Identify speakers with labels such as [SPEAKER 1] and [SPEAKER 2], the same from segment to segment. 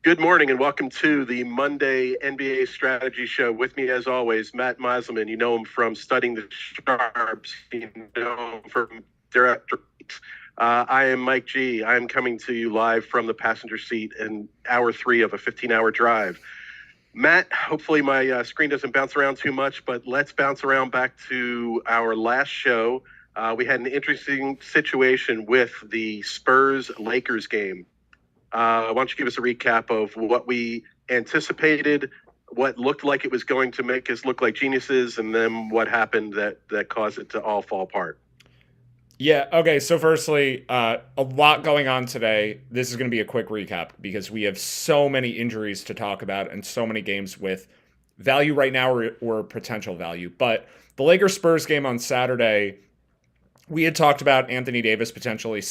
[SPEAKER 1] Good morning and welcome to the Monday NBA Strategy Show. With me, as always, Matt Meiselman. You know him from Studying the Sharps. You know him from Director. I am Mike G. I am coming to you live from the passenger seat in hour 3 of a 15-hour drive. Matt, hopefully my screen doesn't bounce around too much, but let's bounce around back to our last show. We had an interesting situation with the Spurs-Lakers game. Why don't you give us a recap of what we anticipated, what looked like it was going to make us look like geniuses, and then what happened that caused it to all fall apart?
[SPEAKER 2] Yeah, okay, so firstly, a lot going on today. This is going to be a quick recap because we have so many injuries to talk about and so many games with value right now or potential value. But the Lakers Spurs game on Saturday, we had talked about Anthony Davis potentially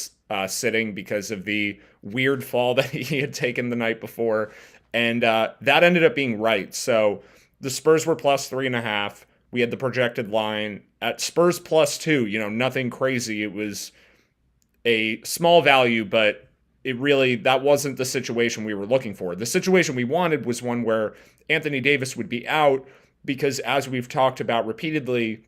[SPEAKER 2] sitting because of the weird fall that he had taken the night before. And that ended up being right. So the Spurs were plus 3.5. We had the projected line at Spurs plus 2, nothing crazy. It was a small value, but that wasn't the situation we were looking for. The situation we wanted was one where Anthony Davis would be out because, as we've talked about repeatedly,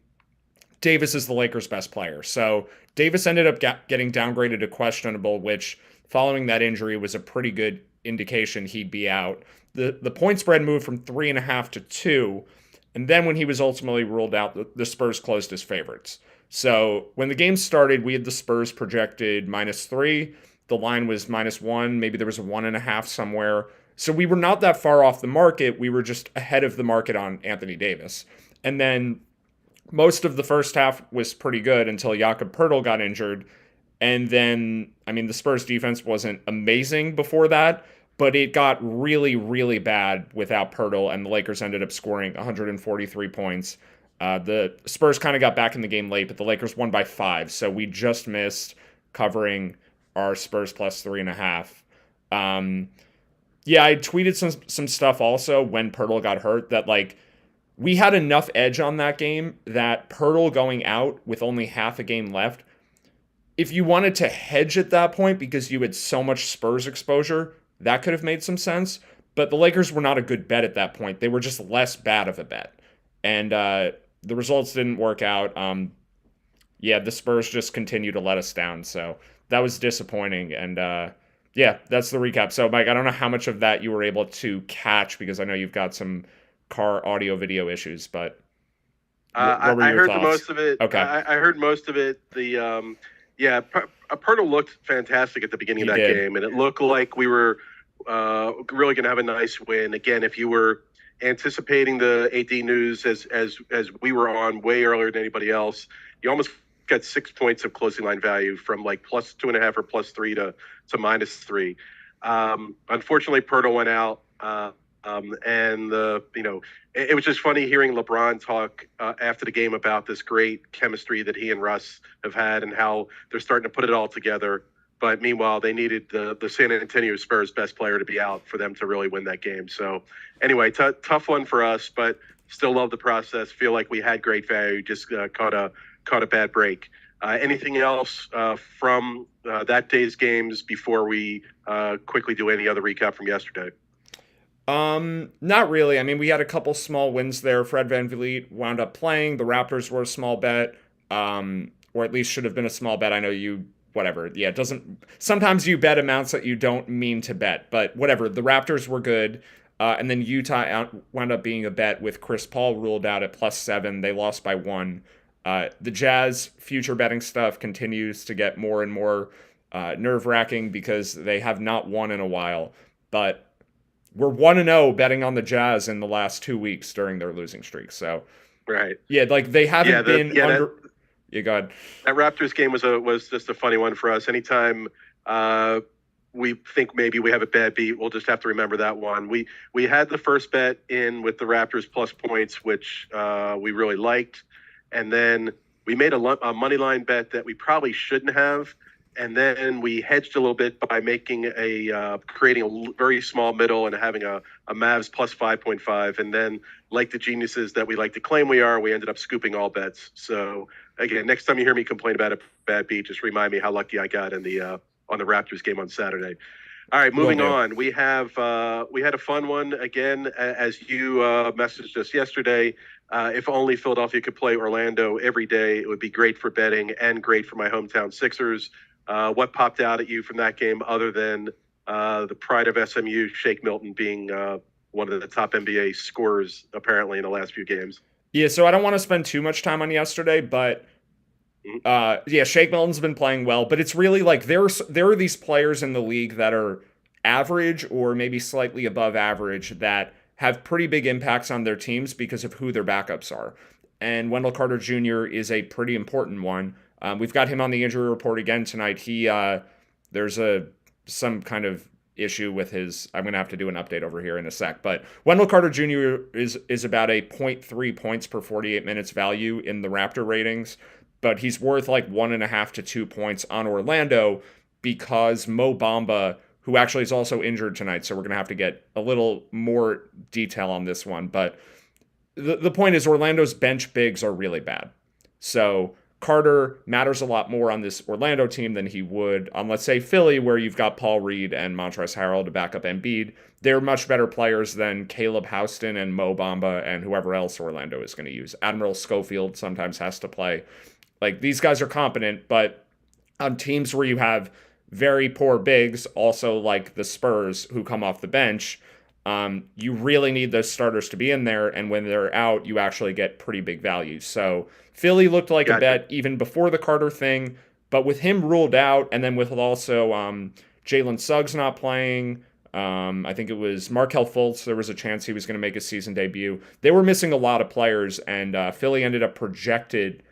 [SPEAKER 2] Davis is the Lakers' best player. So Davis ended up getting downgraded to questionable, which following that injury was a pretty good indication he'd be out. The point spread moved from 3.5 to 2. And then when he was ultimately ruled out, the Spurs closed as favorites. So when the game started, we had the Spurs projected -3. The line was -1. Maybe there was a 1.5 somewhere. So we were not that far off the market. We were just ahead of the market on Anthony Davis. And then most of the first half was pretty good until Jakob Poeltl got injured. And then, the Spurs defense wasn't amazing before that, but it got really, really bad without Poeltl, and the Lakers ended up scoring 143 points. The Spurs kind of got back in the game late, but the Lakers won by 5, so we just missed covering our Spurs plus 3.5. I tweeted some stuff also when Poeltl got hurt that, we had enough edge on that game that Poeltl going out with only half a game left, if you wanted to hedge at that point because you had so much Spurs exposure, that could have made some sense. But the Lakers were not a good bet at that point. They were just less bad of a bet. And the results didn't work out. The Spurs just continue to let us down. So that was disappointing. And that's the recap. So, Mike, I don't know how much of that you were able to catch because I know you've got some car audio video issues, but what were
[SPEAKER 1] I
[SPEAKER 2] your
[SPEAKER 1] heard
[SPEAKER 2] thoughts?
[SPEAKER 1] most of it.
[SPEAKER 2] Okay.
[SPEAKER 1] I heard most of it. Poeltl looked fantastic at the beginning of that game, and it looked like we were really going to have a nice win. Again, if you were anticipating the AD news as we were on way earlier than anybody else, you almost got 6 points of closing line value from like plus 2.5 or plus 3 to -3. Unfortunately, Poeltl went out. It was just funny hearing LeBron talk after the game about this great chemistry that he and Russ have had and how they're starting to put it all together. But meanwhile, they needed the San Antonio Spurs best player to be out for them to really win that game. So anyway, tough one for us, but still love the process. Feel like we had great value, just caught a bad break. Anything else from that day's games before we quickly do any other recap from yesterday?
[SPEAKER 2] Not really. We had a couple small wins there. Fred VanVleet wound up playing. The Raptors were a small bet, or at least should have been a small bet. I know whatever. Yeah, it doesn't. Sometimes you bet amounts that you don't mean to bet, but whatever. The Raptors were good, and then Utah wound up being a bet with Chris Paul ruled out at +7. They lost by 1. The Jazz future betting stuff continues to get more and more nerve-wracking because they have not won in a while, but we're 1-0 betting on the Jazz in the last 2 weeks during their losing streak. So,
[SPEAKER 1] right,
[SPEAKER 2] they haven't been under. Go ahead.
[SPEAKER 1] That Raptors game was just a funny one for us. Anytime we think maybe we have a bad beat, we'll just have to remember that one. We had the first bet in with the Raptors plus points, which we really liked, and then we made a money line bet that we probably shouldn't have. And then we hedged a little bit by making creating a very small middle and having a Mavs plus 5.5. And then, like the geniuses that we like to claim we are, we ended up scooping all bets. So again, next time you hear me complain about a bad beat, just remind me how lucky I got in the on the Raptors game on Saturday. All right,
[SPEAKER 2] Will
[SPEAKER 1] moving
[SPEAKER 2] do.
[SPEAKER 1] on. We had a fun one again, as you messaged us yesterday. If only Philadelphia could play Orlando every day, it would be great for betting and great for my hometown Sixers. What popped out at you from that game, other than the pride of SMU, Shake Milton, being one of the top NBA scorers apparently in the last few games?
[SPEAKER 2] Yeah, so I don't want to spend too much time on yesterday, but
[SPEAKER 1] Mhm.
[SPEAKER 2] yeah, Shake Milton's been playing well, but it's really like there are these players in the league that are average or maybe slightly above average that have pretty big impacts on their teams because of who their backups are. And Wendell Carter Jr. is a pretty important one. We've got him on the injury report again tonight. There's some kind of issue with his. I'm gonna have to do an update over here in a sec. But Wendell Carter Jr. is about a point 0.3 points per 48 minutes value in the Raptor ratings, but he's worth like 1.5 to 2 points on Orlando because Mo Bamba, who actually is also injured tonight, so we're gonna have to get a little more detail on this one. But the point is Orlando's bench bigs are really bad. So Carter matters a lot more on this Orlando team than he would on, let's say, Philly, where you've got Paul Reed and Montrezl Harrell to back up Embiid. They're much better players than Caleb Houston and Mo Bamba and whoever else Orlando is going to use. Admiral Schofield sometimes has to play. Like, these guys are competent, but on teams where you have very poor bigs, also like the Spurs who come off the bench, you really need those starters to be in there. And when they're out, you actually get pretty big values. So Philly looked like a
[SPEAKER 1] Gotcha.
[SPEAKER 2] bet even before the Carter thing, but with him ruled out, and then with also Jalen Suggs not playing, I think it was Markel Fultz. There was a chance he was going to make a season debut. They were missing a lot of players, and Philly ended up projected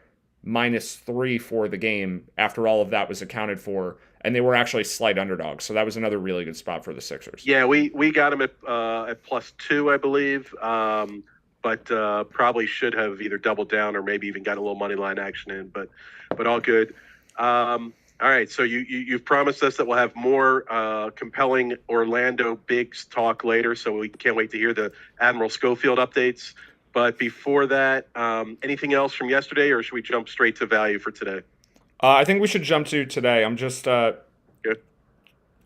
[SPEAKER 2] -3 for the game after all of that was accounted for, and they were actually slight underdogs. So that was another really good spot for the Sixers.
[SPEAKER 1] Yeah, we got him at +2, I believe, but probably should have either doubled down or maybe even got a little money line action in. But all good. All right, so you've promised us that we'll have more compelling Orlando Bigs talk later, so we can't wait to hear the Admiral Schofield updates. But before that, anything else from yesterday, or should we jump straight to value for today?
[SPEAKER 2] I think we should jump to today. I'm just
[SPEAKER 1] Good.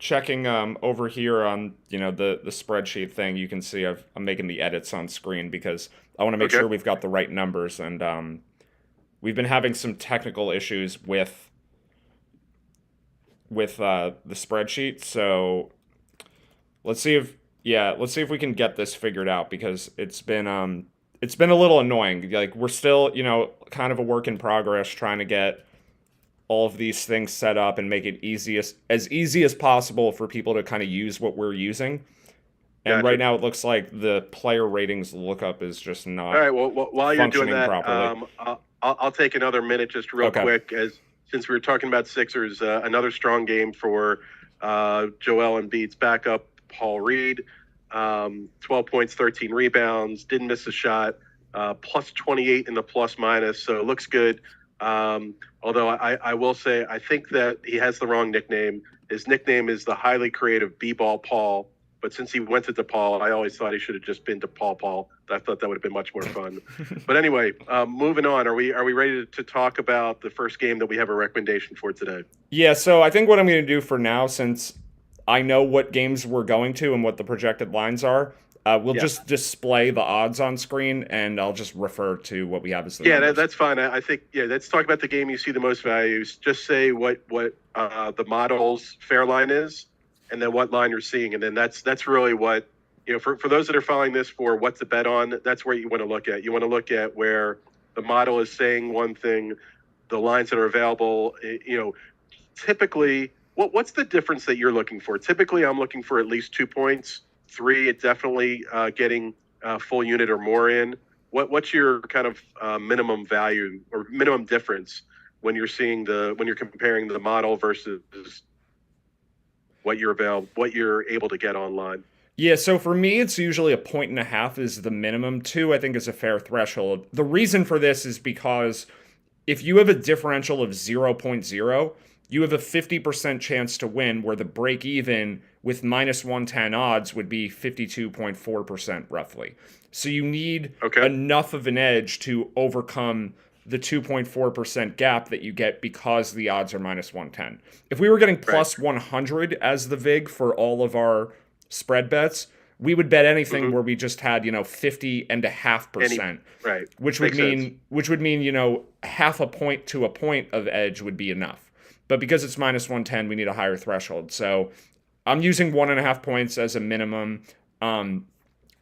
[SPEAKER 2] checking over here on the spreadsheet thing. You can see I'm making the edits on screen because I want to make
[SPEAKER 1] Okay.
[SPEAKER 2] sure we've got the right numbers, and we've been having some technical issues with the spreadsheet. So let's see if we can get this figured out because it's been a little annoying. Like, we're still kind of a work in progress trying to get all of these things set up and make it as easy as possible for people to kind of use what we're using. And
[SPEAKER 1] Gotcha.
[SPEAKER 2] right now it looks like the player ratings lookup is just
[SPEAKER 1] All
[SPEAKER 2] not
[SPEAKER 1] right. Well, while you're doing
[SPEAKER 2] functioning
[SPEAKER 1] that,
[SPEAKER 2] properly.
[SPEAKER 1] I'll take another minute just real
[SPEAKER 2] Okay.
[SPEAKER 1] quick, as since we were talking about Sixers, another strong game for Joel Embiid's backup, Paul Reed. 12 points, 13 rebounds, didn't miss a shot, +28 in the plus minus, so it looks good. Although I will say, I think that he has the wrong nickname. His nickname is the highly creative B-Ball Paul. But since he went to DePaul, I always thought he should have just been DePaul Paul. I thought that would have been much more fun. But anyway, moving on. Are we ready to talk about the first game that we have a recommendation for today?
[SPEAKER 2] Yeah, so I think what I'm going to do for now, since I know what games we're going to and what the projected lines are, we'll
[SPEAKER 1] Yeah.
[SPEAKER 2] just display the odds on screen, and I'll just refer to what we have as the
[SPEAKER 1] Yeah,
[SPEAKER 2] numbers.
[SPEAKER 1] that's fine. I think, yeah, let's talk about the game you see the most values. Just say what the model's fair line is, and then what line you're seeing, and then that's really what, for those that are following this for what to bet on. That's where you want to look at. You want to look at where the model is saying one thing, the lines that are available. Typically, what's the difference that you're looking for? Typically, I'm looking for at least 2 points. 3, it definitely getting full unit or more in. What's your kind of minimum value or minimum difference when you're comparing the model versus what you're able to get online?
[SPEAKER 2] Yeah, so for me, it's usually 1.5 is the minimum. 2, I think, is a fair threshold. The reason for this is because if you have a differential of 0.0, you have a 50% chance to win, where the break even with -110 odds would be 52.4% roughly. So you need
[SPEAKER 1] Okay.
[SPEAKER 2] enough of an edge to overcome the 2.4% gap that you get because the odds are minus 110. If we were getting plus 100 as the VIG for all of our spread bets, we would bet anything where we just had, 50.5%.
[SPEAKER 1] Right.
[SPEAKER 2] Which would mean, half a point to a point of edge would be enough. But because it's minus 110, we need a higher threshold. So I'm using 1.5 points as a minimum.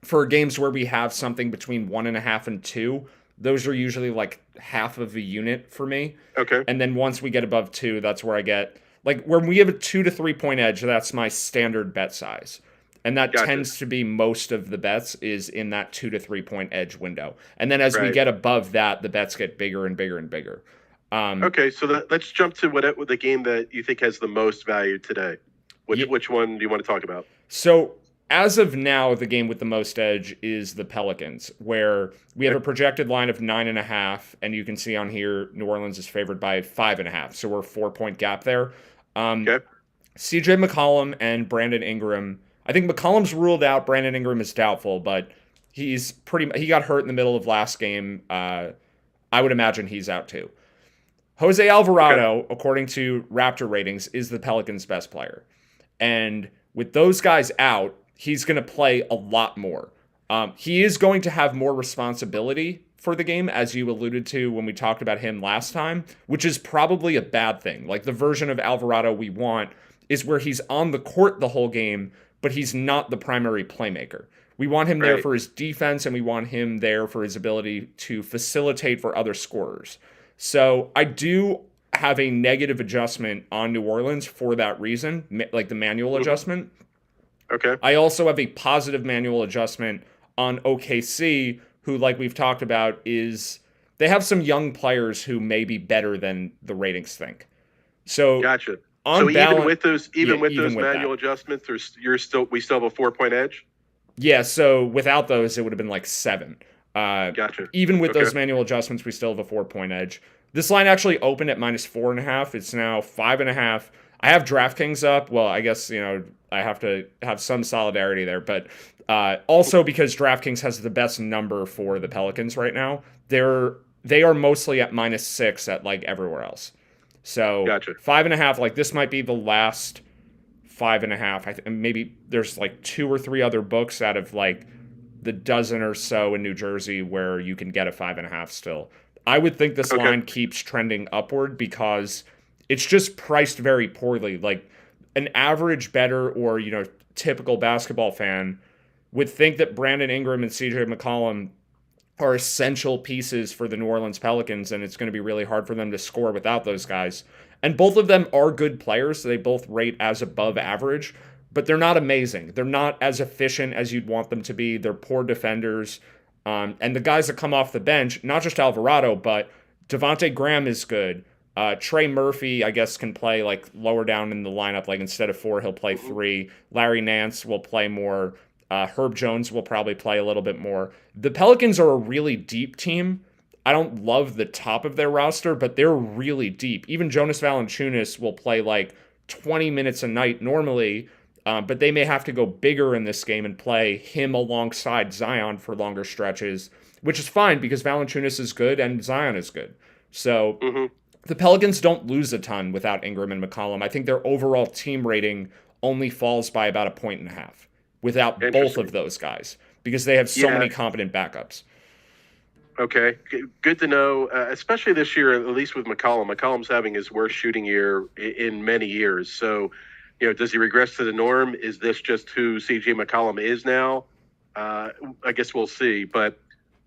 [SPEAKER 2] For games where we have something between 1.5 and 2, those are usually like half of a unit for me.
[SPEAKER 1] Okay.
[SPEAKER 2] And then once we get above 2, that's where I get, like, when we have a 2 to 3 point edge, that's my standard bet size. And that tends to be most of the bets is in that 2 to 3 point edge window. And then as we get above that, the bets get bigger and bigger and bigger.
[SPEAKER 1] Okay, so let's jump to the game that you think has the most value today. Which one do you want to talk about?
[SPEAKER 2] So as of now, the game with the most edge is the Pelicans, where we have a projected line of 9.5, and you can see on here New Orleans is favored by 5.5. So we're a 4-point gap there. CJ McCollum and Brandon Ingram. I think McCollum's ruled out. Brandon Ingram is doubtful, but he got hurt in the middle of last game. I would imagine he's out too. Jose Alvarado, according to Raptor ratings, is the Pelicans' best player. And with those guys out, he's going to play a lot more. He is going to have more responsibility for the game, as you alluded to when we talked about him last time, which is probably a bad thing. Like, the version of Alvarado we want is where he's on the court the whole game, but he's not the primary playmaker. We want him there for his defense, and we want him there for his ability to facilitate for other scorers. So I do have a negative adjustment on New Orleans for that reason, like the manual adjustment.
[SPEAKER 1] Okay.
[SPEAKER 2] I also have a positive manual adjustment on OKC, who, like we've talked about, they have some young players who may be better than the ratings think. So
[SPEAKER 1] gotcha.
[SPEAKER 2] So
[SPEAKER 1] even with those manual adjustments, we still have a 4-point edge.
[SPEAKER 2] Yeah. So without those, it would have been like 7.
[SPEAKER 1] Gotcha.
[SPEAKER 2] Even with those manual adjustments, we still have a 4-point edge. This line actually opened at minus 4.5. It's now 5.5. I have DraftKings up. Well, I guess, I have to have some solidarity there, but also because DraftKings has the best number for the Pelicans right now. They are mostly at minus 6 at like everywhere else. So 5.5, like this might be the last 5.5. Maybe there's like 2 or 3 other books out of like the dozen or so in New Jersey where you can get a 5.5 still. I would think this line keeps trending upward because it's just priced very poorly. Like an average bettor or, typical basketball fan would think that Brandon Ingram and CJ McCollum are essential pieces for the New Orleans Pelicans, and it's going to be really hard for them to score without those guys. And both of them are good players, so they both rate as above average, but they're not amazing. They're not as efficient as you'd want them to be. They're poor defenders. And the guys that come off the bench, not just Alvarado, but Devontae Graham is good. Trey Murphy, I guess, can play like lower down in the lineup. Like instead of 4, he'll play 3. Larry Nance will play more. Herb Jones will probably play a little bit more. The Pelicans are a really deep team. I don't love the top of their roster, but they're really deep. Even Jonas Valanciunas will play like 20 minutes a night normally, but they may have to go bigger in this game and play him alongside Zion for longer stretches, which is fine because Valanciunas is good and Zion is good. So the Pelicans don't lose a ton without Ingram and McCollum. I think their overall team rating only falls by about 1.5 points without both of those guys because they have so many competent backups.
[SPEAKER 1] Okay, good to know, especially this year, at least with McCollum. McCollum's having his worst shooting year in many years. So, does he regress to the norm? Is this just who CJ McCollum is now? I guess we'll see. But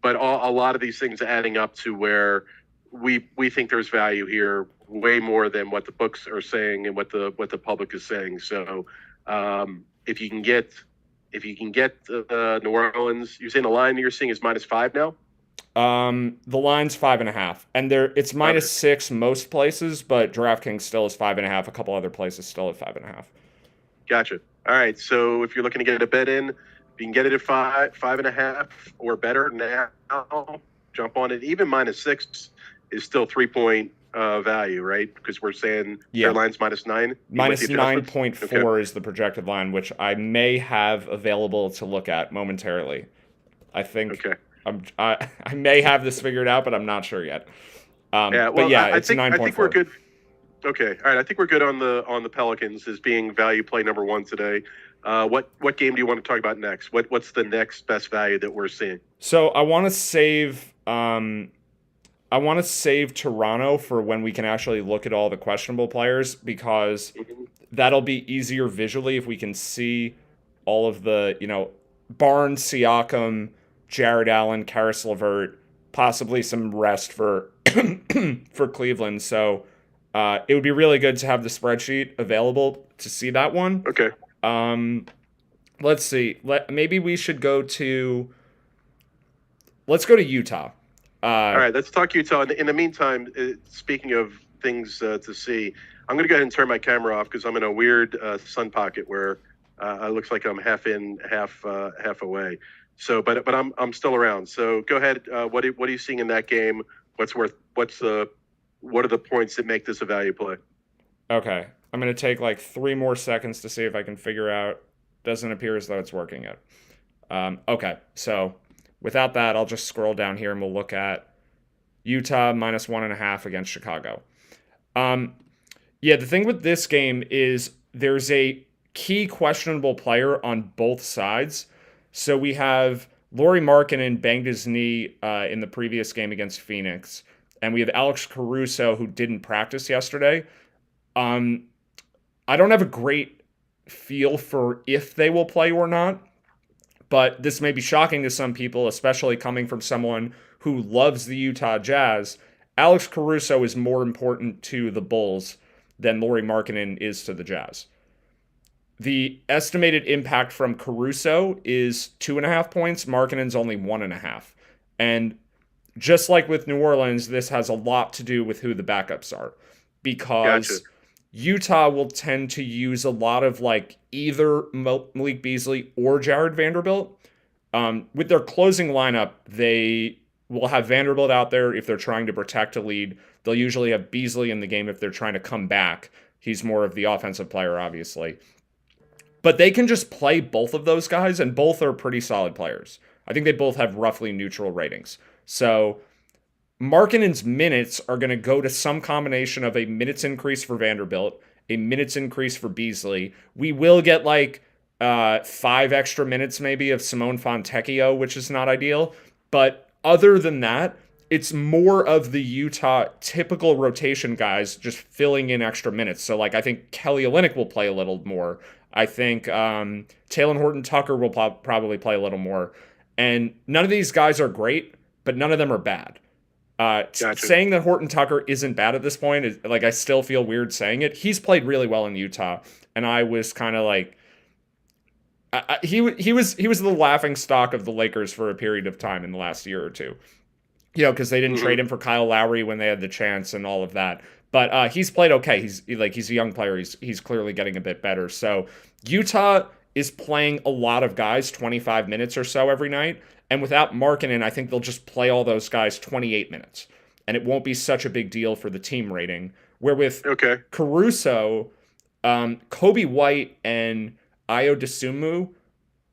[SPEAKER 1] a lot of these things adding up to where we think there's value here, way more than what the books are saying and what the public is saying. So, if you can get New Orleans, you're saying the line you're seeing is -5 now.
[SPEAKER 2] The line's 5.5, and it's minus 6 most places, but DraftKings still is 5.5. A couple other places still at 5.5.
[SPEAKER 1] Gotcha. All right. So if you're looking to get a bet in, if you can get it at 5.5 or better now, jump on it. Even -6 is still 3-point value, right? Because we're saying their line's -9.
[SPEAKER 2] Minus 9.4 is the projected line, which I may have available to look at momentarily. I think.
[SPEAKER 1] Okay.
[SPEAKER 2] I may have this figured out, but I'm not sure yet.
[SPEAKER 1] Yeah,
[SPEAKER 2] But
[SPEAKER 1] well,
[SPEAKER 2] yeah,
[SPEAKER 1] I
[SPEAKER 2] it's a
[SPEAKER 1] think
[SPEAKER 2] nine
[SPEAKER 1] I
[SPEAKER 2] point
[SPEAKER 1] think we're
[SPEAKER 2] four.
[SPEAKER 1] good. Okay, all right. I think we're good on the Pelicans as being value play number one today. What game do you want to talk about next? What's the next best value that we're seeing?
[SPEAKER 2] So I want to save. I want to save Toronto for when we can actually look at all the questionable players because
[SPEAKER 1] Mhm.
[SPEAKER 2] that'll be easier visually if we can see all of the, Barnes, Siakam, Jared Allen, Karis LeVert, possibly some rest for for Cleveland. So it would be really good to have the spreadsheet available to see that one.
[SPEAKER 1] Okay.
[SPEAKER 2] Um, let's see. Maybe we should go to. Let's go to Utah.
[SPEAKER 1] All
[SPEAKER 2] Uh,
[SPEAKER 1] right. Let's talk Utah. In the meantime, speaking of things to see, I'm going to go ahead and turn my camera off because I'm in a weird sun pocket where it looks like I'm half in, half away. So, but I'm still around. So go ahead. What are you seeing in that game? What are the points that make this a value play?
[SPEAKER 2] okay, I'm gonna take like 3 more seconds to see if I can figure out. Doesn't appear as though it's working yet. Okay, so without that, I'll just scroll down here and we'll look at Utah -1.5 against Chicago. Um, yeah, the thing with this game is there's a key questionable player on both sides. So we have Laurie Markkinen banged his knee in the previous game against Phoenix, and we have Alex Caruso who didn't practice yesterday. Um, I don't have a great feel for if they will play or not, but this may be shocking to some people, especially coming from someone who loves the Utah Jazz. Alex Caruso is more important to the Bulls than Laurie Markkinen is to the Jazz. The estimated impact from Caruso is 2.5 points. Markkinen's only 1.5. And just like with New Orleans, this has a lot to do with who the backups are
[SPEAKER 1] Gotcha.
[SPEAKER 2] because Utah will tend to use a lot of like either Malik Beasley or Jared Vanderbilt. With their closing lineup, they will have Vanderbilt out there if they're trying to protect a lead. They'll usually have Beasley in the game if they're trying to come back. He's more of the offensive player, obviously. But they can just play both of those guys, and both are pretty solid players. I think they both have roughly neutral ratings. So Markkinen's minutes are going to go to some combination of a minutes increase for Vanderbilt, a minutes increase for Beasley. We will get like 5 extra minutes maybe of Simone Fontecchio, which is not ideal. But other than that, it's more of the Utah typical rotation guys just filling in extra minutes. So like I think Kelly Olynyk will play a little more. I think Taylor Horton Tucker will probably play a little more. And none of these guys are great, but none of them are bad.
[SPEAKER 1] Gotcha.
[SPEAKER 2] Saying that Horton Tucker isn't bad at this point is like I still feel weird saying it. He's played really well in Utah, and I was kind of like, he was the laughing stock of the Lakers for a period of time in the last year or two. Because they didn't
[SPEAKER 1] Hmm.
[SPEAKER 2] trade him for Kyle Lowry when they had the chance and all of that. But he's played okay. He's a young player. He's clearly getting a bit better. So Utah is playing a lot of guys 25 minutes or so every night. And without Markkanen, I think they'll just play all those guys 28 minutes. And it won't be such a big deal for the team rating. Where with
[SPEAKER 1] Okay.
[SPEAKER 2] Caruso, Kobe White and Ayo Dosunmu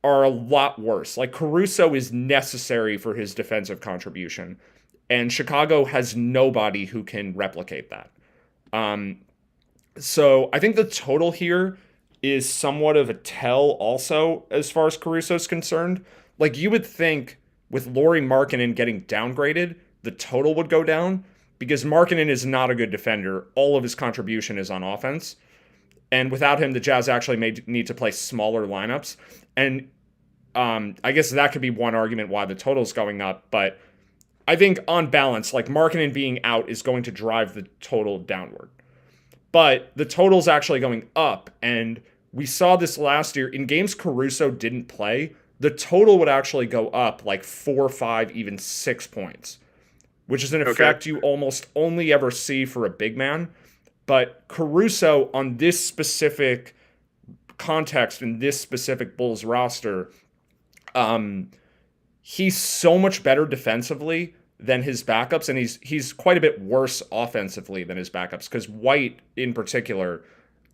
[SPEAKER 2] are a lot worse. Like Caruso is necessary for his defensive contribution, and Chicago has nobody who can replicate that. Um, so I think the total here is somewhat of a tell also as far as Caruso's concerned. Like you would think with Laurie Markkinen getting downgraded, the total would go down because Markkinen is not a good defender. All of his contribution is on offense. And without him, the Jazz actually may need to play smaller lineups. And I guess that could be one argument why the total's going up. But I think on balance, like Markkinen being out is going to drive the total downward. But the total's actually going up. And we saw this last year in games Caruso didn't play. The total would actually go up like 4, 5, even 6 points, which is an
[SPEAKER 1] Okay.
[SPEAKER 2] effect you almost only ever see for a big man. But Caruso on this specific context in this specific Bulls roster, um, he's so much better defensively than his backups, and he's quite a bit worse offensively than his backups. Because White, in particular,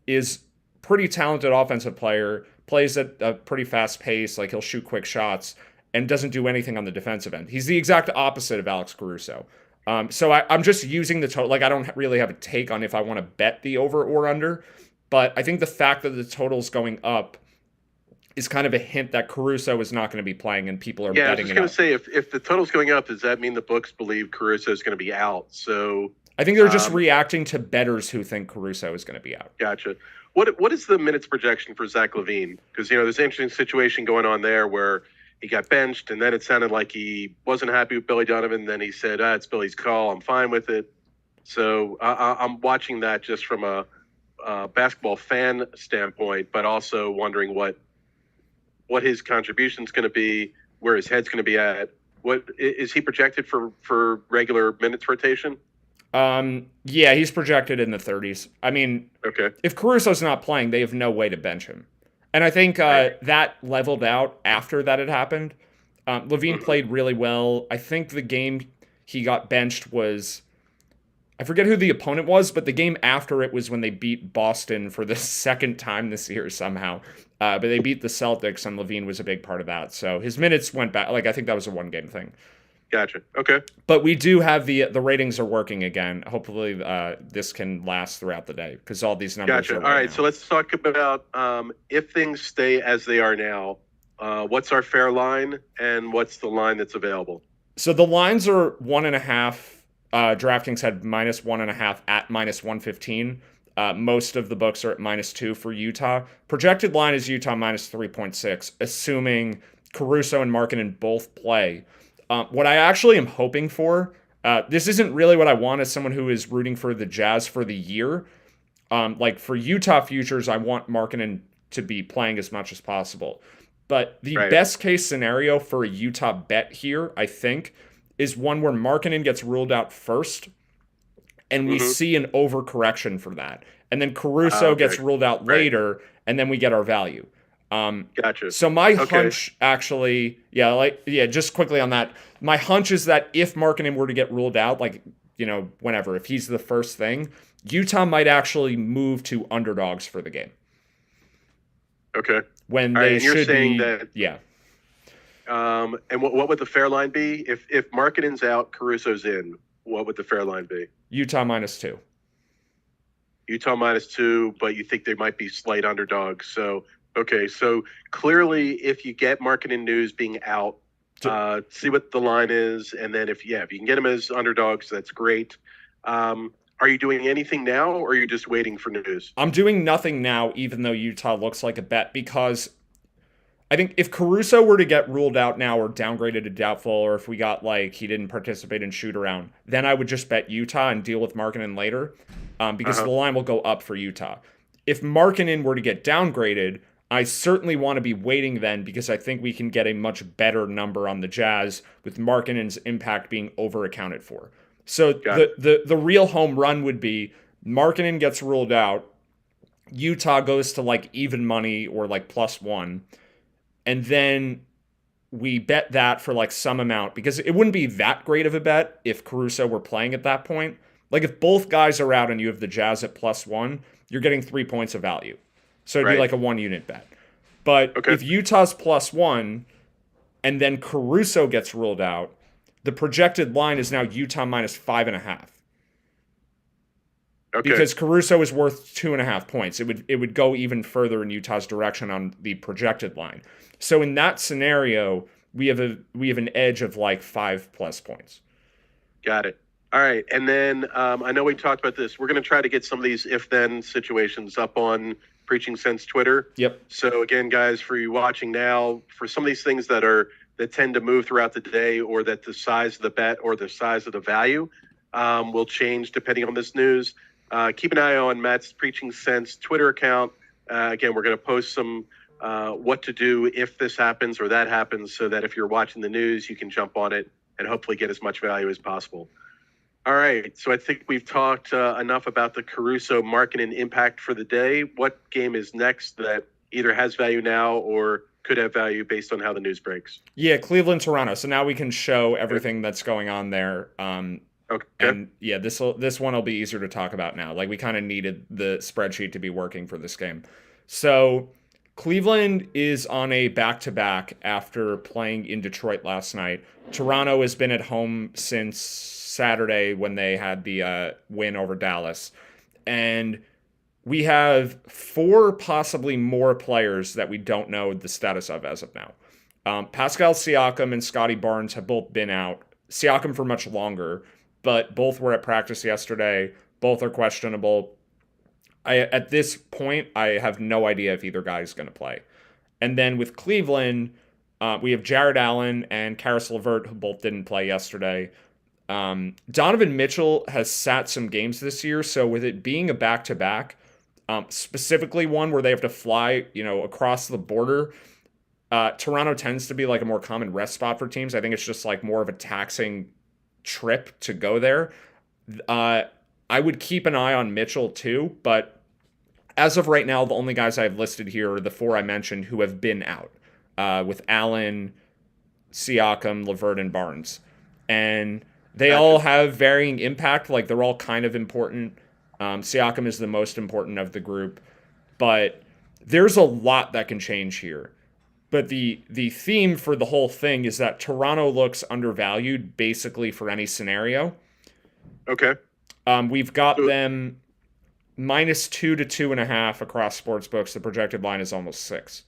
[SPEAKER 2] is pretty talented offensive player, plays at a pretty fast pace, like he'll shoot quick shots, and doesn't do anything on the defensive end. He's the exact opposite of Alex Caruso. So I'm just using the total. Like, I don't really have a take on if I want to bet the over or under, but I think the fact that the total's going up is kind of a hint that Caruso is not going to be playing and people are
[SPEAKER 1] Yeah, I was
[SPEAKER 2] betting
[SPEAKER 1] just
[SPEAKER 2] it
[SPEAKER 1] going
[SPEAKER 2] up.
[SPEAKER 1] to say, if the total's going up, does that mean the books believe Caruso is going to be out? So,
[SPEAKER 2] I think they're just
[SPEAKER 1] um,
[SPEAKER 2] reacting to bettors who think Caruso is going to be out.
[SPEAKER 1] gotcha. What is the minutes projection for Zach LaVine? Because there's an interesting situation going on there where he got benched, and then it sounded like he wasn't happy with Billy Donovan. Then he said, "It's Billy's call. I'm fine with it." So I'm watching that just from a basketball fan standpoint, but also wondering what his contribution is going to be, where his head's going to be at. What is he projected for regular minutes rotation?
[SPEAKER 2] Yeah, he's projected in the 30s. I mean,
[SPEAKER 1] Okay,
[SPEAKER 2] if Caruso's not playing, they have no way to bench him. And I think
[SPEAKER 1] right.
[SPEAKER 2] that leveled out after that had happened. Levine
[SPEAKER 1] Mhm.
[SPEAKER 2] played really well. I think the game he got benched was, I forget who the opponent was, but the game after it was when they beat Boston for the second time this year somehow. But they beat the Celtics, and Levine was a big part of that. So his minutes went back. Like, I think that was a one-game thing.
[SPEAKER 1] Gotcha. Okay.
[SPEAKER 2] But we do have the ratings are working again. Hopefully, this can last throughout the day because all these numbers
[SPEAKER 1] Gotcha.
[SPEAKER 2] are
[SPEAKER 1] All
[SPEAKER 2] right
[SPEAKER 1] right.
[SPEAKER 2] now.
[SPEAKER 1] So let's talk about if things stay as they are now. What's our fair line, and what's the line that's available?
[SPEAKER 2] So the lines are 1.5. DraftKings had -1.5 at -115. Most of the books are at -2 for Utah. Projected line is Utah -3.6, assuming Caruso and Markkanen both play. What I actually am hoping for, this isn't really what I want as someone who is rooting for the Jazz for the year. Like for Utah futures, I want Markkanen to be playing as much as possible. But the
[SPEAKER 1] Right.
[SPEAKER 2] best case scenario for a Utah bet here, I think, is one where Markkanen gets ruled out first, and we
[SPEAKER 1] Mm-hmm.
[SPEAKER 2] see an overcorrection for that. And then Caruso
[SPEAKER 1] Okay.
[SPEAKER 2] gets ruled out
[SPEAKER 1] Right.
[SPEAKER 2] later, and then we get our value.
[SPEAKER 1] Gotcha.
[SPEAKER 2] So my
[SPEAKER 1] Okay.
[SPEAKER 2] hunch actually, just quickly on that, my hunch is that if Markkanen were to get ruled out, like, whenever, if he's the first thing, Utah might actually move to underdogs for the game
[SPEAKER 1] Okay.
[SPEAKER 2] when
[SPEAKER 1] All right.
[SPEAKER 2] they
[SPEAKER 1] And you're
[SPEAKER 2] should
[SPEAKER 1] saying
[SPEAKER 2] be,
[SPEAKER 1] that.
[SPEAKER 2] yeah.
[SPEAKER 1] And what would the fair line be if Markkanen's out, Caruso's in? What would the fair line be?
[SPEAKER 2] Utah -2.
[SPEAKER 1] Utah -2, but you think they might be slight underdogs. So, okay. So clearly, if you get Markkanen news being out, see what the line is. And then if you can get them as underdogs, that's great. Are you doing anything now, or are you just waiting for news?
[SPEAKER 2] I'm doing nothing now, even though Utah looks like a bet, because I think if Caruso were to get ruled out now or downgraded to doubtful, or if we got like he didn't participate in shoot around, then I would just bet Utah and deal with Markkanen later, because
[SPEAKER 1] Uh-huh.
[SPEAKER 2] the line will go up for Utah. If Markkanen were to get downgraded, I certainly want to be waiting then because I think we can get a much better number on the Jazz with Markkanen's impact being over accounted for. So
[SPEAKER 1] Got it.
[SPEAKER 2] the real home run would be Markkanen gets ruled out, Utah goes to like even money or like +1, and then we bet that for like some amount because it wouldn't be that great of a bet if Caruso were playing at that point. Like if both guys are out and you have the Jazz at +1, you're getting 3 points of value. So it'd be
[SPEAKER 1] Right.
[SPEAKER 2] like a 1 unit bet. But
[SPEAKER 1] Okay.
[SPEAKER 2] if Utah's +1 and then Caruso gets ruled out, the projected line is now Utah -5.5
[SPEAKER 1] Okay.
[SPEAKER 2] because Caruso is worth 2.5 points. It would go even further in Utah's direction on the projected line. So in that scenario, we have an edge of like 5+ points.
[SPEAKER 1] Got it. All right. And then I know we talked about this. We're going to try to get some of these if-then situations up on Preaching Sense Twitter.
[SPEAKER 2] Yep.
[SPEAKER 1] So again, guys, for you watching now, for some of these things that tend to move throughout the day, or that the size of the bet or the size of the value will change depending on this news, keep an eye on Matt's Preaching Sense Twitter account. Again, we're going to post some what to do if this happens or that happens, so that if you're watching the news, you can jump on it and hopefully get as much value as possible. All right, so I think we've talked enough about the Caruso Markkanen impact for the day. What game is next that either has value now or could have value based on how the news breaks?
[SPEAKER 2] Yeah, Cleveland, Toronto. So now we can show everything that's going on there.
[SPEAKER 1] Okay.
[SPEAKER 2] And yeah, this one will be easier to talk about now. Like we kind of needed the spreadsheet to be working for this game. So Cleveland is on a back-to-back after playing in Detroit last night. Toronto has been at home since Saturday when they had the win over Dallas. And we have four, possibly more players that we don't know the status of as of now. Pascal Siakam and Scotty Barnes have both been out. Siakam for much longer, but both were at practice yesterday. Both are questionable. At this point, I have no idea if either guy is going to play. And then with Cleveland, we have Jared Allen and Karis LeVert, who both didn't play yesterday. Donovan Mitchell has sat some games this year, so with it being a back-to-back, specifically one where they have to fly, across the border, Toronto tends to be like a more common rest spot for teams. I think it's just like more of a taxing trip to go there. I would keep an eye on Mitchell too, but as of right now, the only guys I've listed here are the four I mentioned who have been out, with Allen, Siakam, LeVert, and Barnes. And they all have varying impact. Like, they're all kind of important. Siakam is the most important of the group. But there's a lot that can change here. But the theme for the whole thing is that Toronto looks undervalued basically for any scenario.
[SPEAKER 1] Okay.
[SPEAKER 2] We've got them -2 to 2.5 across sports books. The projected line is almost 6.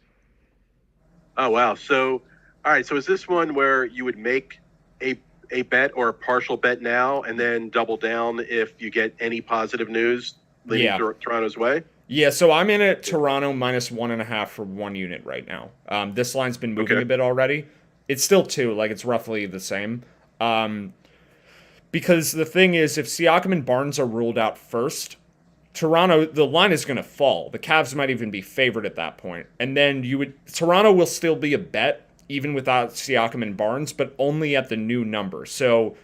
[SPEAKER 1] Oh, wow. So, all right. So is this one where you would make a bet or a partial bet now and then double down if you get any positive news leading Toronto's way?
[SPEAKER 2] Yeah, so I'm in at Toronto -1.5 for 1 unit right now. This line's been moving a bit already. It's still 2, like it's roughly the same. Because the thing is, if Siakam and Barnes are ruled out first, Toronto, the line is going to fall. The Cavs might even be favored at that point. And then Toronto will still be a bet, even without Siakam and Barnes, but only at the new number. So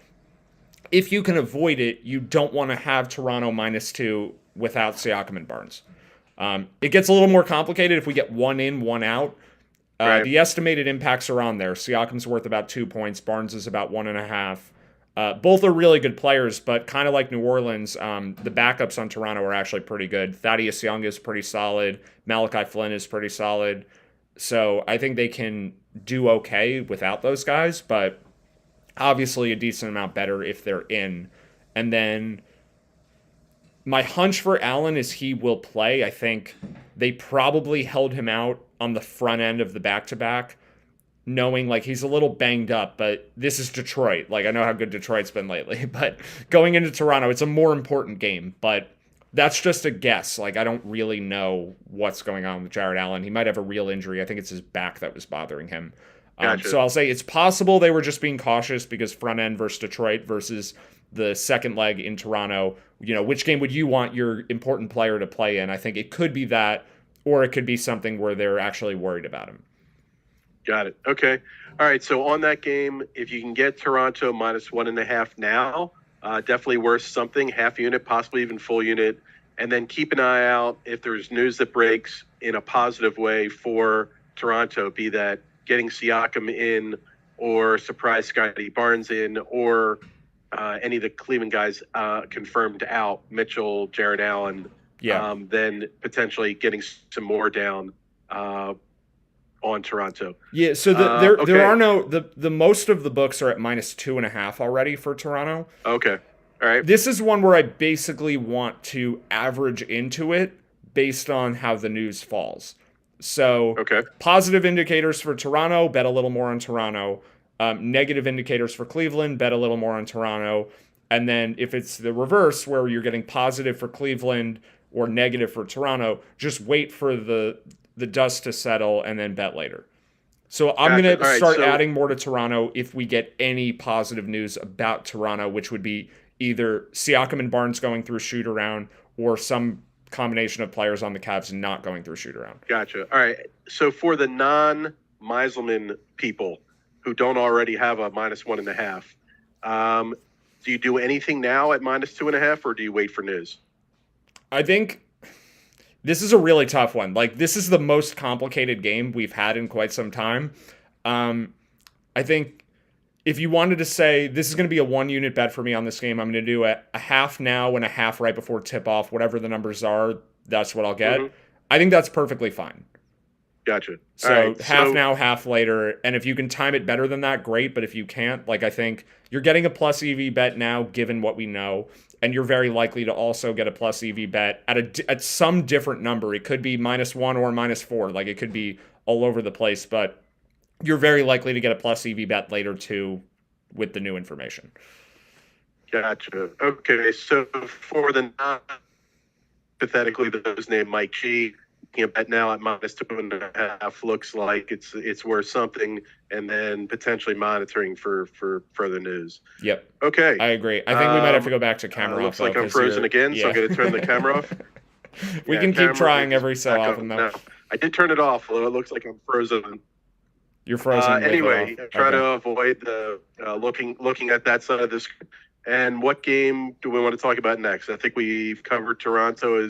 [SPEAKER 2] if you can avoid it, you don't want to have Toronto -2 without Siakam and Barnes. It gets a little more complicated if we get one in, one out.
[SPEAKER 1] Right.
[SPEAKER 2] The estimated impacts are on there. Siakam's worth about 2 points. Barnes is about 1.5. Both are really good players, but kind of like New Orleans, the backups on Toronto are actually pretty good. Thaddeus Young is pretty solid. Malachi Flynn is pretty solid. So I think they can do okay without those guys, but obviously a decent amount better if they're in. And then my hunch for Allen is he will play. I think they probably held him out on the front end of the back-to-back, knowing like he's a little banged up, but this is Detroit. Like, I know how good Detroit's been lately, but going into Toronto, it's a more important game, but that's just a guess. Like, I don't really know what's going on with Jared Allen. He might have a real injury. I think it's his back that was bothering him.
[SPEAKER 1] Gotcha.
[SPEAKER 2] So I'll say it's possible they were just being cautious because front end versus Detroit versus the second leg in Toronto. Which game would you want your important player to play in? I think it could be that, or it could be something where they're actually worried about him.
[SPEAKER 1] Got it. Okay. All right. So on that game, if you can get Toronto -1.5 now, definitely worth something, half unit, possibly even full unit. And then keep an eye out if there's news that breaks in a positive way for Toronto, be that getting Siakam in or surprise Scotty Barnes in or any of the Cleveland guys confirmed out, Mitchell, Jared Allen, then potentially getting some more down on Toronto.
[SPEAKER 2] Yeah, so there are the most of the books are at -2.5 already for Toronto.
[SPEAKER 1] Okay. All right.
[SPEAKER 2] This is one where I basically want to average into it based on how the news falls. So positive indicators for Toronto, bet a little more on Toronto. Negative indicators for Cleveland, bet a little more on Toronto. And then if it's the reverse, where you're getting positive for Cleveland or negative for Toronto, just wait for the dust to settle and then bet later. So I'm going to start adding more to Toronto if we get any positive news about Toronto, which would be either Siakam and Barnes going through shoot around or some combination of players on the Cavs not going through shoot around.
[SPEAKER 1] Gotcha. All right. So for the non-Meiselman people who don't already have a -1.5, do you do anything now at -2.5 or do you wait for news?
[SPEAKER 2] I think this is a really tough one. Like, this is the most complicated game we've had in quite some time. I think if you wanted to say this is going to be a 1 unit bet for me on this game, I'm going to do a half now and a half right before tip off, whatever the numbers are, that's what I'll get. Mm-hmm. I think that's perfectly fine.
[SPEAKER 1] Gotcha. All
[SPEAKER 2] So
[SPEAKER 1] right.
[SPEAKER 2] half
[SPEAKER 1] So
[SPEAKER 2] now, half later. And if you can time it better than that, great. But if you can't, like I think you're getting a plus EV bet now, given what we know. And you're very likely to also get a plus EV bet at some different number. It could be -1 or -4. Like it could be all over the place. But you're very likely to get a plus EV bet later too with the new information.
[SPEAKER 1] gotcha. Okay. So for the non hypothetically those named Mike G, you know, bet now at -2.5 looks like it's worth something, and then potentially monitoring for further news.
[SPEAKER 2] Yep.
[SPEAKER 1] Okay.
[SPEAKER 2] I agree. I think we might have to go back to camera off.
[SPEAKER 1] Looks like
[SPEAKER 2] though,
[SPEAKER 1] I'm
[SPEAKER 2] 'cause
[SPEAKER 1] frozen
[SPEAKER 2] you're-
[SPEAKER 1] again, so I'm
[SPEAKER 2] yeah.
[SPEAKER 1] going to turn the camera off.
[SPEAKER 2] We
[SPEAKER 1] Yeah,
[SPEAKER 2] can keep
[SPEAKER 1] camera
[SPEAKER 2] trying
[SPEAKER 1] is
[SPEAKER 2] every so
[SPEAKER 1] back
[SPEAKER 2] often,
[SPEAKER 1] on
[SPEAKER 2] though.
[SPEAKER 1] now. I did turn it off, although it looks like I'm frozen.
[SPEAKER 2] You're frozen. with it
[SPEAKER 1] Anyway,
[SPEAKER 2] off.
[SPEAKER 1] try
[SPEAKER 2] Okay.
[SPEAKER 1] to avoid the looking at that side of the screen. And what game do we want to talk about next? I think we've covered Toronto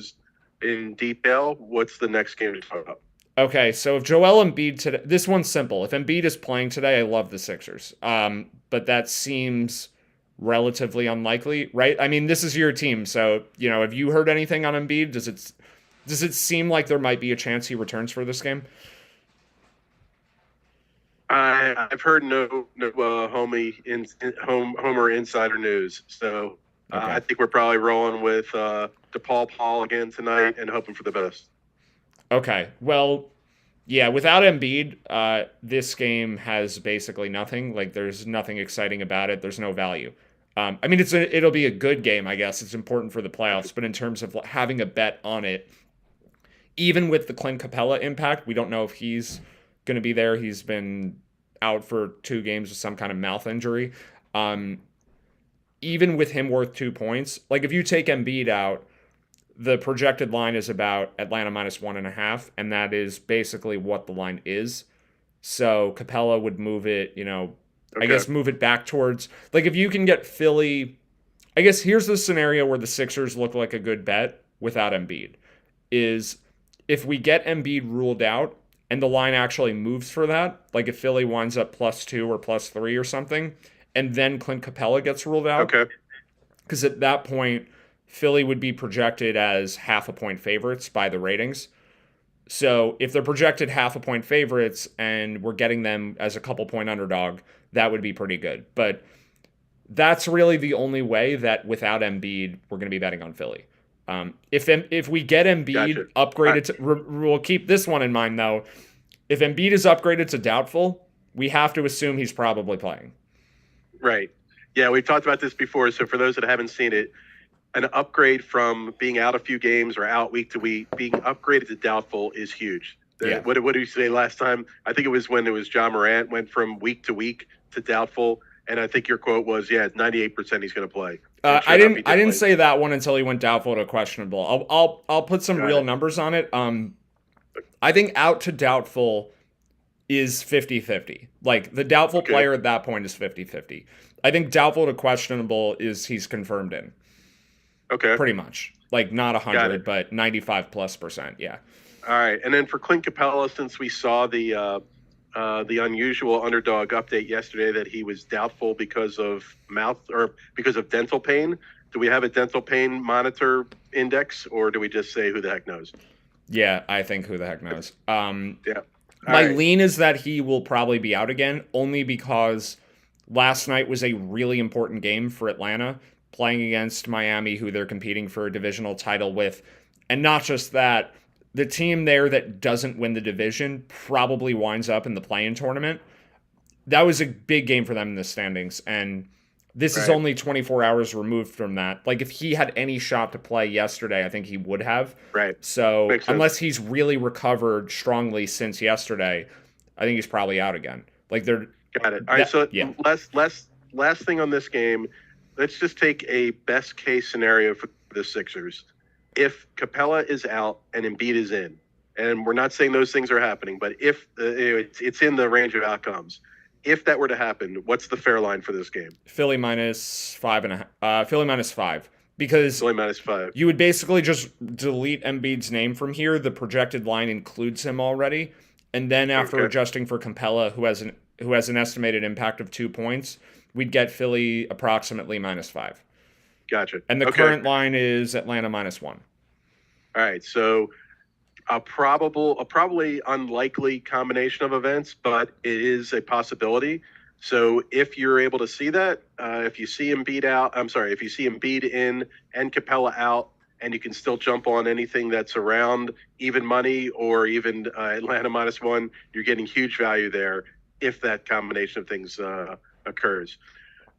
[SPEAKER 1] in detail. What's the next game to talk about?
[SPEAKER 2] Okay, so if Joel Embiid today, this one's simple. If Embiid is playing today, I love the Sixers. But that seems relatively unlikely, right? I mean, this is your team, so have you heard anything on Embiid? Does it seem like there might be a chance he returns for this game?
[SPEAKER 1] I've heard no Homer insider news, so
[SPEAKER 2] Okay.
[SPEAKER 1] I think we're probably rolling with DePaul Paul again tonight and hoping for the best.
[SPEAKER 2] Okay, well, yeah, without Embiid, this game has basically nothing. Like, there's nothing exciting about it. There's no value. I mean, it'll be a good game, I guess. It's important for the playoffs, but in terms of having a bet on it, even with the Clint Capella impact, we don't know if he's going to be there. He's been out for 2 games with some kind of mouth injury. Even with him worth 2 points, like if you take Embiid out, the projected line is about Atlanta -1.5, and that is basically what the line is. So Capella would move it, I guess move it back towards, like if you can get Philly, I guess here's the scenario where the Sixers look like a good bet without Embiid, is if we get Embiid ruled out and the line actually moves for that, like if Philly winds up +2 or +3 or something, and then Clint Capella gets ruled out.
[SPEAKER 1] Okay.
[SPEAKER 2] Because at that point, Philly would be projected as half a point favorites by the ratings. So if they're projected half a point favorites and we're getting them as a couple point underdog, that would be pretty good. But that's really the only way that without Embiid, we're going to be betting on Philly. If we get Embiid upgraded to, we'll keep this one in mind though. If Embiid is upgraded to doubtful, we have to assume he's probably playing.
[SPEAKER 1] Right. Yeah, we've talked about this before. So for those that haven't seen it, an upgrade from being out a few games or out week to week, being upgraded to doubtful is huge.
[SPEAKER 2] Yeah.
[SPEAKER 1] What did you say last time? I think it was when it was John Morant went from week to week to doubtful. And I think your quote was, 98% he's going to play.
[SPEAKER 2] I didn't say that one until he went doubtful to questionable. I'll put some real numbers on it. I think out to doubtful is 50-50. Like the doubtful player at that point is 50-50. I think doubtful to questionable is he's confirmed in.
[SPEAKER 1] Okay.
[SPEAKER 2] Pretty much. Like not 100, but 95+%. Yeah.
[SPEAKER 1] All right. And then for Clint Capella, since we saw the unusual underdog update yesterday that he was doubtful because of dental pain, do we have a dental pain monitor index, or do we just say who the heck knows?
[SPEAKER 2] Yeah, I think who the heck knows.
[SPEAKER 1] Yeah.
[SPEAKER 2] My lean is that he will probably be out again, only because last night was a really important game for Atlanta, playing against Miami, who they're competing for a divisional title with. And not just that, the team there that doesn't win the division probably winds up in the play-in tournament. That was a big game for them in the standings, and this is only 24 hours removed from that. Like, if he had any shot to play yesterday, I think he would have.
[SPEAKER 1] Right.
[SPEAKER 2] So, unless he's really recovered strongly since yesterday, I think he's probably out again. Like, they're...
[SPEAKER 1] Got it. All right, so last thing on this game, let's just take a best-case scenario for the Sixers. If Capella is out and Embiid is in, and we're not saying those things are happening, but if it's in the range of outcomes, if that were to happen, what's the fair line for this game?
[SPEAKER 2] Philly -5.5. Philly -5. Because
[SPEAKER 1] Philly -5.
[SPEAKER 2] You would basically just delete Embiid's name from here. The projected line includes him already. And then after adjusting for Capella, who has an estimated impact of 2 points, we'd get Philly approximately -5.
[SPEAKER 1] Gotcha.
[SPEAKER 2] And the current line is Atlanta -1.
[SPEAKER 1] All right. So a probably unlikely combination of events, but it is a possibility. So if you're able to see that, if you see Embiid out, I'm sorry, if you see Embiid in and Capella out, and you can still jump on anything that's around even money or even Atlanta -1, you're getting huge value there if that combination of things occurs.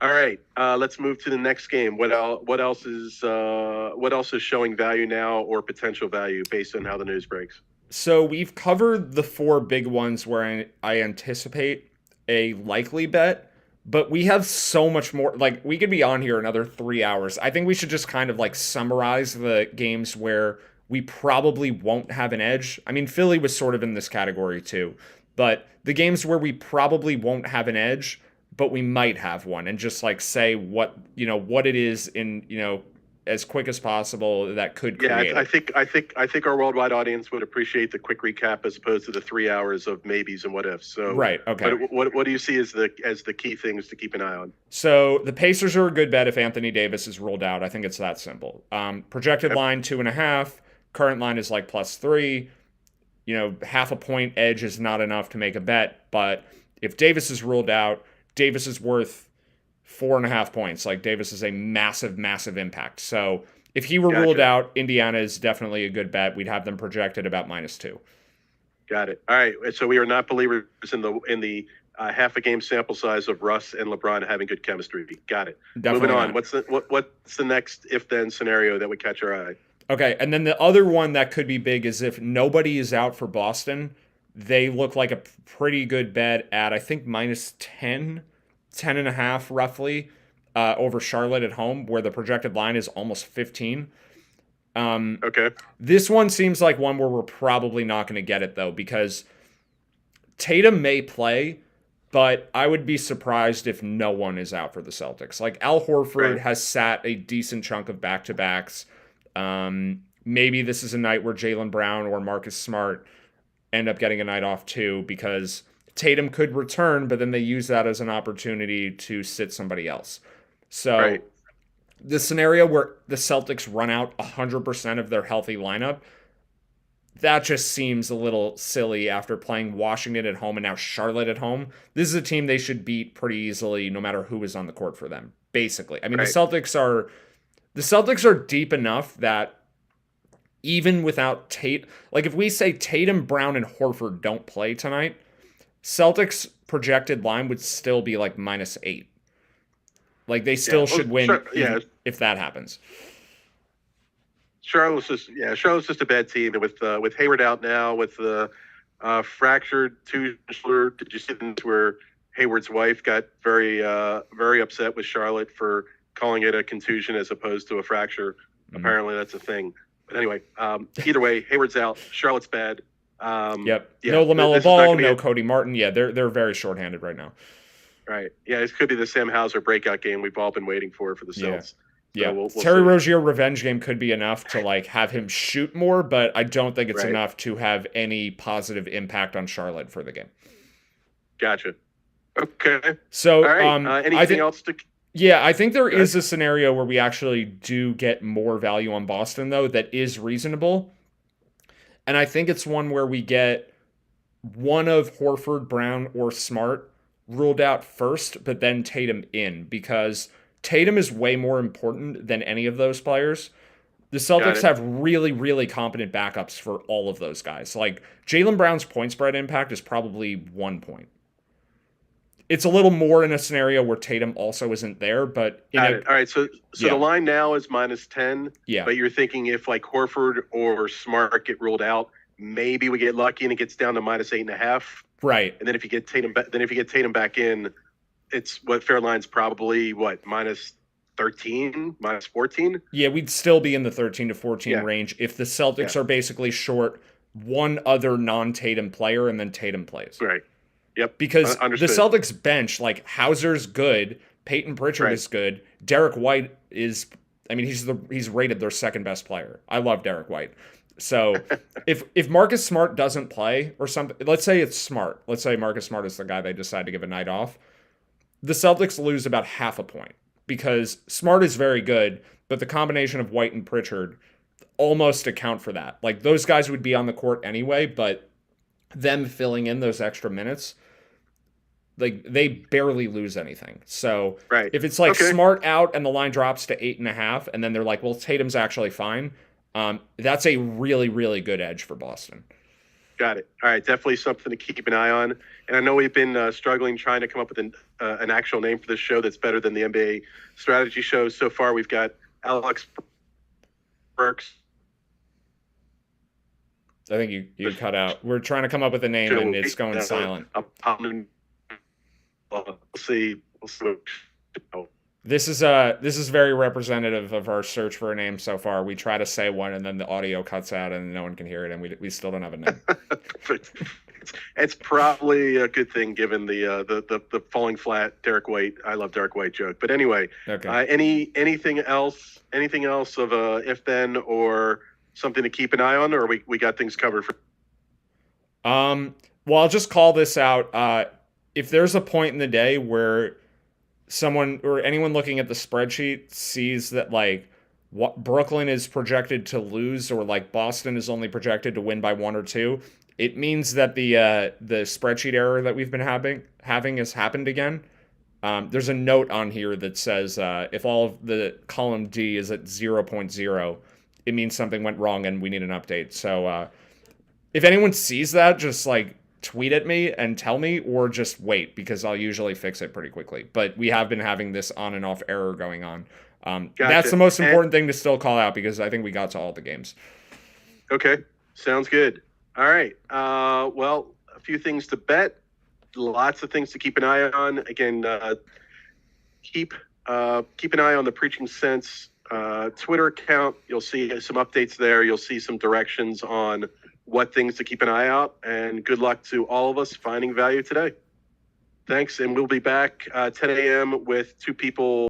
[SPEAKER 1] All right, let's move to the next game. What else is showing value now or potential value based on how the news breaks?
[SPEAKER 2] So we've covered the four big ones where I anticipate a likely bet, but we have so much more. Like, we could be on here another 3 hours. I think we should just kind of like summarize the games where we probably won't have an edge. I mean, Philly was sort of in this category too, but the games where we probably won't have an edge, but we might have one, and just like say what it is in, as quick as possible that could create.
[SPEAKER 1] Yeah, I think our worldwide audience would appreciate the quick recap as opposed to the 3 hours of maybes and what ifs. So
[SPEAKER 2] right, okay.
[SPEAKER 1] But what do you see as the key things to keep an eye on?
[SPEAKER 2] So the Pacers are a good bet if Anthony Davis is ruled out. I think it's that simple. Projected line 2.5. Current line is like +3. Half a point edge is not enough to make a bet, but if Davis is ruled out, Davis is worth 4.5 points. Like, Davis is a massive, massive impact. So if he were ruled out, Indiana is definitely a good bet. We'd have them projected about -2.
[SPEAKER 1] Got it. All right. So we are not believers in the half a game sample size of Russ and LeBron having good chemistry. Got it.
[SPEAKER 2] Definitely
[SPEAKER 1] Moving on.
[SPEAKER 2] not.
[SPEAKER 1] What's the next if then scenario that would catch our eye?
[SPEAKER 2] Okay, and then the other one that could be big is if nobody is out for Boston, they look like a pretty good bet at, I think, -10, 10.5 roughly, over Charlotte at home, where the projected line is almost 15.
[SPEAKER 1] Okay.
[SPEAKER 2] This one seems like one where we're probably not going to get it, though, because Tatum may play, but I would be surprised if no one is out for the Celtics. Like, Al Horford has sat a decent chunk of back-to-backs. Maybe this is a night where Jaylen Brown or Marcus Smart end up getting a night off too, because Tatum could return, but then they use that as an opportunity to sit somebody else. So the scenario where the Celtics run out 100% of their healthy lineup, that just seems a little silly after playing Washington at home and now Charlotte at home. This is a team they should beat pretty easily no matter who is on the court for them, basically. I mean, the Celtics are deep enough that even without Tate, like if we say Tatum, Brown, and Horford don't play tonight, Celtics projected line would still be like -8. Like, they still should win if that happens.
[SPEAKER 1] Charlotte's just a bad team, and with Hayward out now, with the fractured two shoulder. Did you see this where Hayward's wife got very upset with Charlotte for calling it a contusion as opposed to a fracture? Apparently that's a thing. But anyway, either way, Hayward's out. Charlotte's bad.
[SPEAKER 2] Yep. No LaMelo Ball, no Cody Martin. Yeah, they're very shorthanded right now.
[SPEAKER 1] Right. Yeah, this could be the Sam Hauser breakout game we've all been waiting for the Celtics.
[SPEAKER 2] Yeah.
[SPEAKER 1] So we'll
[SPEAKER 2] Terry
[SPEAKER 1] see.
[SPEAKER 2] Rozier revenge game could be enough to like have him shoot more, but I don't think it's enough to have any positive impact on Charlotte for the game.
[SPEAKER 1] Gotcha. Okay.
[SPEAKER 2] So,
[SPEAKER 1] all right. Anything else to?
[SPEAKER 2] Yeah, I think there is a scenario where we actually do get more value on Boston, though, that is reasonable. And I think it's one where we get one of Horford, Brown, or Smart ruled out first, but then Tatum in, because Tatum is way more important than any of those players. The Celtics have really, really competent backups for all of those guys. Like, Jaylen Brown's point spread impact is probably 1 point. It's a little more in a scenario where Tatum also isn't there, but
[SPEAKER 1] all right. So the line now is -10.
[SPEAKER 2] Yeah.
[SPEAKER 1] But you're thinking if like Horford or Smart get ruled out, maybe we get lucky and it gets down to -8.5.
[SPEAKER 2] Right.
[SPEAKER 1] And then if you get Tatum back in, it's what fair line's probably -13, -14.
[SPEAKER 2] Yeah, we'd still be in the 13 to 14 range if the Celtics are basically short one other non-Tatum player and then Tatum plays.
[SPEAKER 1] Right. Yep.
[SPEAKER 2] Because the Celtics bench, like, Hauser's good, Peyton Pritchard is good, Derek White is, I mean, he's rated their second best player. I love Derek White. So if Marcus Smart doesn't play or something, let's say it's Smart. Let's say Marcus Smart is the guy they decide to give a night off. The Celtics lose about half a point because Smart is very good, but the combination of White and Pritchard, almost account for that. Like those guys would be on the court anyway, but them filling in those extra minutes, like they barely lose anything. So
[SPEAKER 1] Right.
[SPEAKER 2] if it's like
[SPEAKER 1] Okay.
[SPEAKER 2] Smart out and the line drops to 8.5, and then they're like, well, Tatum's actually fine. That's a really, really good edge for Boston.
[SPEAKER 1] Got it. All right, definitely something to keep an eye on. And I know we've been struggling trying to come up with an actual name for this show that's better than the NBA strategy show. So far, we've got Alex Burks.
[SPEAKER 2] I think you cut out. We're trying to come up with a name, and it's going silent.
[SPEAKER 1] We'll see. We'll see.
[SPEAKER 2] This is very representative of our search for a name so far. We try to say one, and then the audio cuts out, and no one can hear it, and we still don't have a name.
[SPEAKER 1] It's probably a good thing given the falling flat Derek White. I love Derek White joke, but anyway.
[SPEAKER 2] Okay.
[SPEAKER 1] Anything else? Anything else of a if then or something to keep an eye on, or we got things covered for?
[SPEAKER 2] Well, I'll just call this out. If there's a point in the day where someone or anyone looking at the spreadsheet sees that like what Brooklyn is projected to lose or like Boston is only projected to win by 1 or 2, it means that the spreadsheet error that we've been having has happened again. There's a note on here that says if all of the column D is at 0.0, it means something went wrong and we need an update. So if anyone sees that, just like tweet at me and tell me, or just wait, because I'll usually fix it pretty quickly. But we have been having this on and off error going on.
[SPEAKER 1] Gotcha.
[SPEAKER 2] That's the most important thing to still call out, because I think we got to all the games.
[SPEAKER 1] Okay, sounds good. All right. Well, a few things to bet, lots of things to keep an eye on. Again, keep an eye on the Preaching Sense Twitter account. You'll see some updates there. You'll see some directions on what things to keep an eye out, and good luck to all of us finding value today. Thanks, and we'll be back 10 a.m. with two people